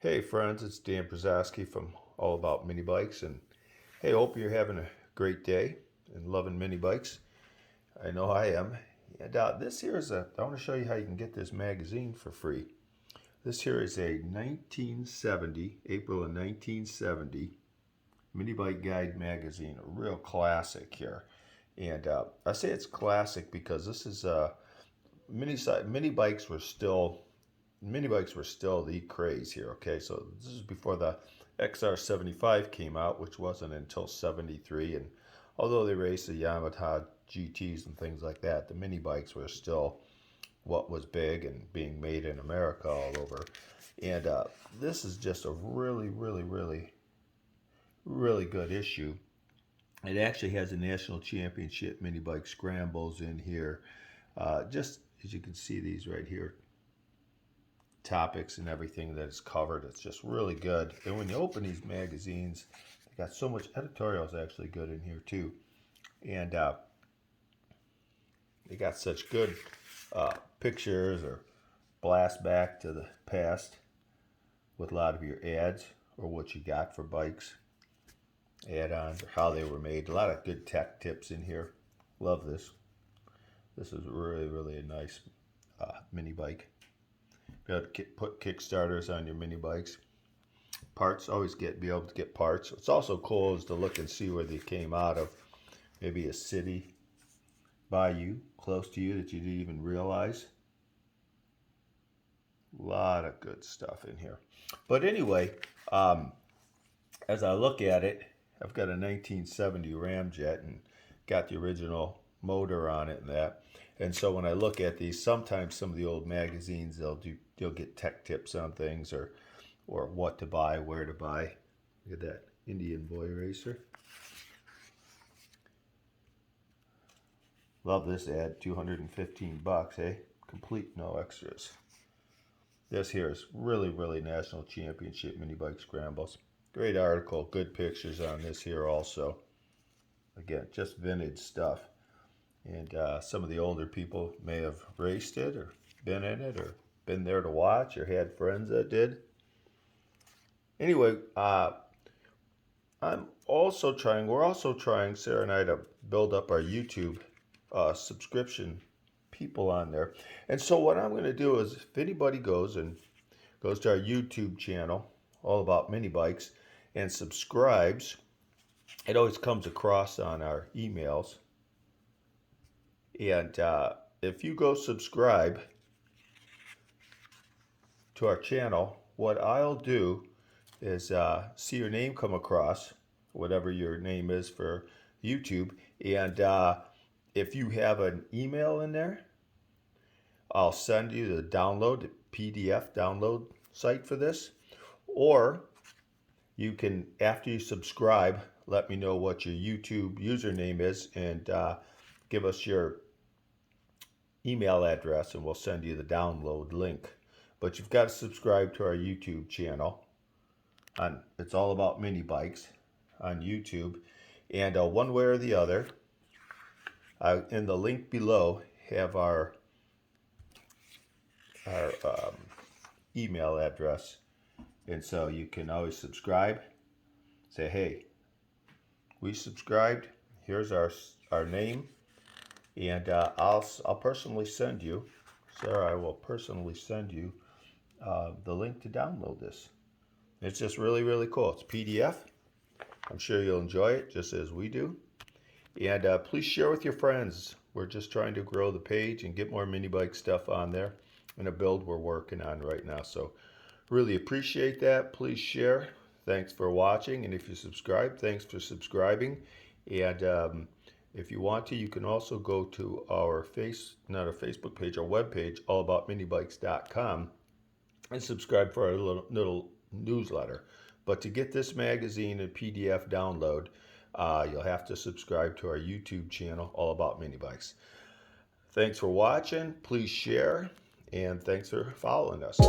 Hey friends, it's Dan Brzezowski from All About Mini Bikes, and hey, hope you're having a great day and loving mini bikes. I know I am. And this here is I want to show you how you can get this magazine for free. This here is a 1970, April of 1970 Mini Bike Guide magazine, a real classic here. And I say it's classic because this is mini bikes were still mini bikes were still the craze here. Okay, so this is before the XR75 came out, which wasn't until 73. And although they raced the Yamaha GTs and things like that, the mini bikes were still what was big and being made in America all over. And this is just a really good issue. It actually has a national championship mini bike scrambles in here. Just as you can see these right here, topics and everything that is covered. It's just really good. And when you open these magazines, they got so much editorials actually good in here too. And they got such good pictures or blast back to the past with a lot of your ads or what you got for bikes, add-ons, or how they were made. A lot of good tech tips in here. Love this. This is really a nice mini bike. Be able to put kickstarters on your mini bikes. Parts, always be able to get parts. What's also cool is to look and see where they came out of. Maybe a city by you, close to you, that you didn't even realize. A lot of good stuff in here. But anyway, as I look at it, I've got a 1970 Ramjet and got the original motor on it and that. And so when I look at these, sometimes some of the old magazines, you'll get tech tips on things or what to buy, where to buy. Look at that Indian Boy Racer. Love this ad, $215, eh? Complete, no extras. This here is really national championship mini bike scrambles. Great article, good pictures on this here also. Again, just vintage stuff. And some of the older people may have raced it or been in it or been there to watch or had friends that did. Anyway, we're also trying, Sarah and I, to build up our YouTube subscription people on there. And so what I'm going to do is, if anybody goes to our YouTube channel, All About Mini Bikes, and subscribes, it always comes across on our emails. And if you go subscribe to our channel, what I'll do is see your name come across, whatever your name is for YouTube. And if you have an email in there, I'll send you the PDF download site for this. Or you can, after you subscribe, let me know what your YouTube username is and give us your email address and we'll send you the download link. But you've got to subscribe to our YouTube channel. It's All About Mini Bikes on YouTube. And one way or the other, in the link below, have our email address. And so you can always subscribe. Say, hey, we subscribed. Here's our name. And I'll personally send you, Sarah, I will personally send you the link to download this. It's just really cool. It's PDF. I'm sure you'll enjoy it just as we do. And please share with your friends. We're just trying to grow the page and get more mini bike stuff on there in a build we're working on right now. So really appreciate that. Please share. Thanks for watching. And if you subscribe, thanks for subscribing. And if you want to, you can also go to our Facebook page, our webpage, allaboutminibikes.com, and subscribe for our little newsletter. But to get this magazine and PDF download, you'll have to subscribe to our YouTube channel, All About Mini Bikes. Thanks for watching. Please share, and thanks for following us.